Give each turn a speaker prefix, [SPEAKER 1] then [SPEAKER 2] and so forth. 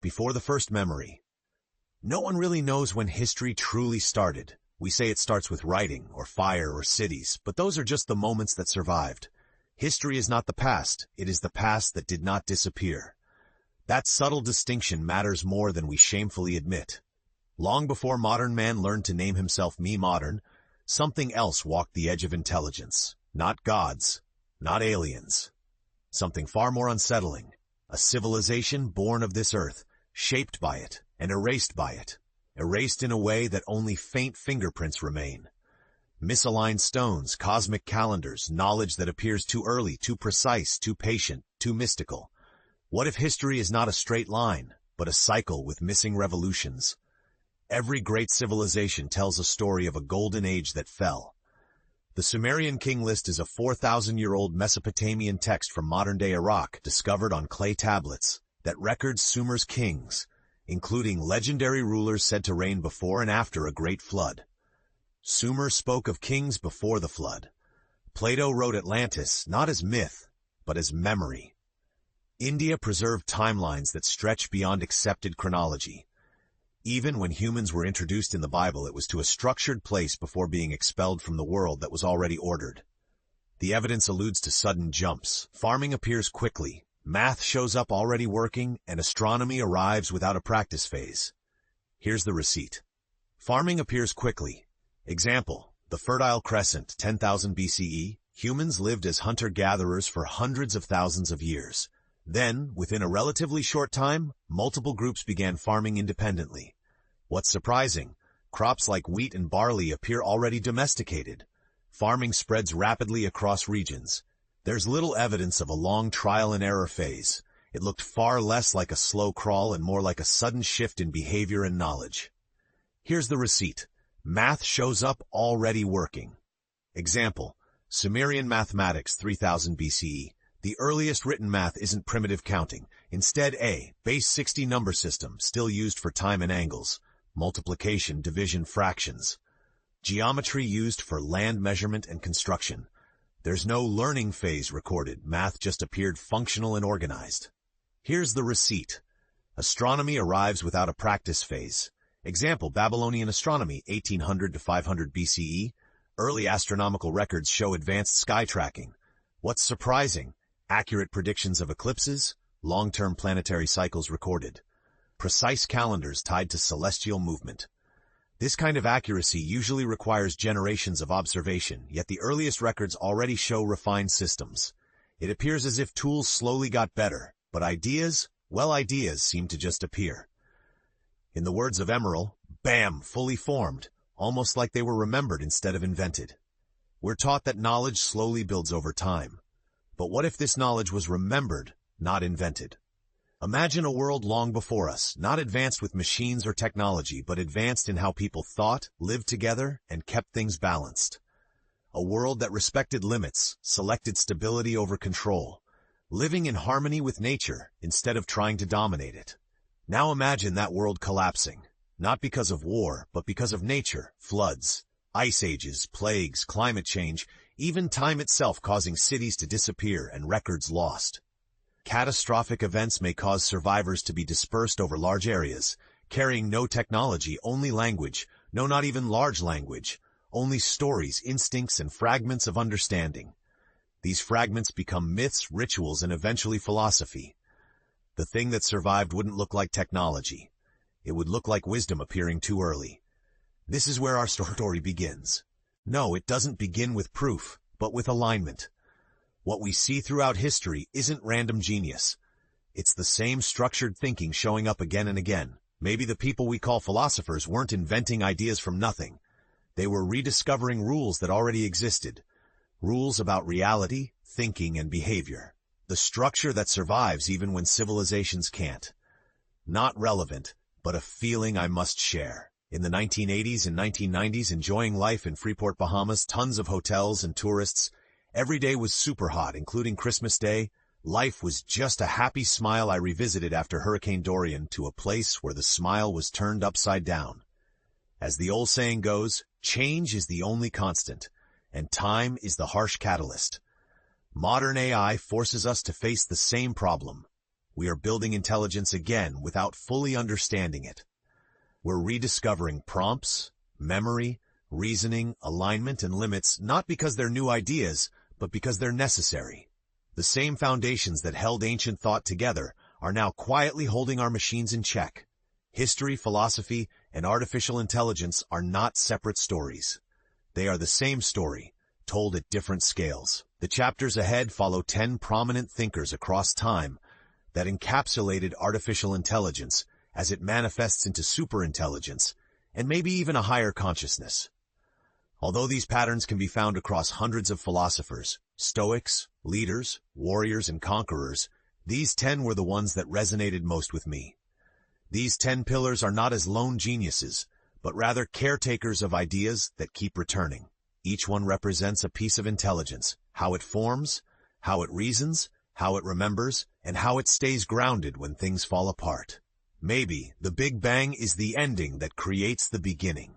[SPEAKER 1] Before the first memory. No one really knows when history truly started. We say it starts with writing, or fire, or cities, but those are just the moments that survived. History is not the past, it is the past that did not disappear. That subtle distinction matters more than we shamefully admit. Long before modern man learned to name himself me modern, something else walked the edge of intelligence. Not gods, not aliens. Something far more unsettling. A civilization born of this earth, shaped by it, and erased by it. Erased in a way that only faint fingerprints remain. Misaligned stones, cosmic calendars, knowledge that appears too early, too precise, too patient, too mystical. What if history is not a straight line, but a cycle with missing revolutions? Every great civilization tells a story of a golden age that fell. The Sumerian king list is a 4,000-year-old Mesopotamian text from modern-day Iraq discovered on clay tablets that records Sumer's kings, including legendary rulers said to reign before and after a great flood. Sumer spoke of kings before the flood. Plato wrote Atlantis not as myth, but as memory. India preserved timelines that stretch beyond accepted chronology. Even when humans were introduced in the Bible, it was to a structured place before being expelled from the world that was already ordered. The evidence alludes to sudden jumps. Farming appears quickly, math shows up already working, and astronomy arrives without a practice phase. Here's the receipt. Farming appears quickly. Example, the Fertile Crescent, 10,000 BCE. Humans lived as hunter-gatherers for hundreds of thousands of years. Then, within a relatively short time, multiple groups began farming independently. What's surprising, crops like wheat and barley appear already domesticated. Farming spreads rapidly across regions. There's little evidence of a long trial-and-error phase. It looked far less like a slow crawl and more like a sudden shift in behavior and knowledge. Here's the receipt. Math shows up already working. Example, Sumerian mathematics, 3000 BCE. The earliest written math isn't primitive counting. Instead, base 60 number system, still used for time and angles, multiplication, division, fractions. Geometry used for land measurement and construction. There's no learning phase recorded. Math just appeared functional and organized. Here's the receipt. Astronomy arrives without a practice phase. Example, Babylonian astronomy, 1800 to 500 BCE. Early astronomical records show advanced sky tracking. What's surprising? Accurate predictions of eclipses, long-term planetary cycles recorded. Precise calendars tied to celestial movement. This kind of accuracy usually requires generations of observation, yet the earliest records already show refined systems. It appears as if tools slowly got better, but ideas seem to just appear. In the words of Emerald, bam, fully formed, almost like they were remembered instead of invented. We're taught that knowledge slowly builds over time. But what if this knowledge was remembered, not invented? Imagine a world long before us, not advanced with machines or technology, but advanced in how people thought, lived together, and kept things balanced. A world that respected limits, selected stability over control, living in harmony with nature instead of trying to dominate it. Now imagine that world collapsing, not because of war, but because of nature, floods, ice ages, plagues, climate change, even time itself causing cities to disappear and records lost. Catastrophic events may cause survivors to be dispersed over large areas, carrying no technology, only language, no, not even large language, only stories, instincts, and fragments of understanding. These fragments become myths, rituals, and eventually philosophy. The thing that survived wouldn't look like technology. It would look like wisdom appearing too early. This is where our story begins. No, it doesn't begin with proof, but with alignment. What we see throughout history isn't random genius. It's the same structured thinking showing up again and again. Maybe the people we call philosophers weren't inventing ideas from nothing. They were rediscovering rules that already existed. Rules about reality, thinking, and behavior. The structure that survives even when civilizations can't. Not relevant, but a feeling I must share. In the 1980s and 1990s, enjoying life in Freeport, Bahamas, tons of hotels and tourists. Every day was super hot, including Christmas Day. Life was just a happy smile. I revisited after Hurricane Dorian to a place where the smile was turned upside down. As the old saying goes, change is the only constant, and time is the harsh catalyst. Modern AI forces us to face the same problem. we are building intelligence again without fully understanding it. We're rediscovering prompts, memory, reasoning, alignment, and limits not because they're new ideas, but because they're necessary. The same foundations that held ancient thought together are now quietly holding our machines in check. History, philosophy, and artificial intelligence are not separate stories. They are the same story, told at different scales. The chapters ahead follow 10 prominent thinkers across time that encapsulated artificial intelligence as it manifests into superintelligence and maybe even a higher consciousness. Although these patterns can be found across hundreds of philosophers, stoics, leaders, warriors, and conquerors, these 10 were the ones that resonated most with me. These 10 pillars are not as lone geniuses, but rather caretakers of ideas that keep returning. Each one represents a piece of intelligence, how it forms, how it reasons, how it remembers, and how it stays grounded when things fall apart. Maybe the Big Bang is the ending that creates the beginning.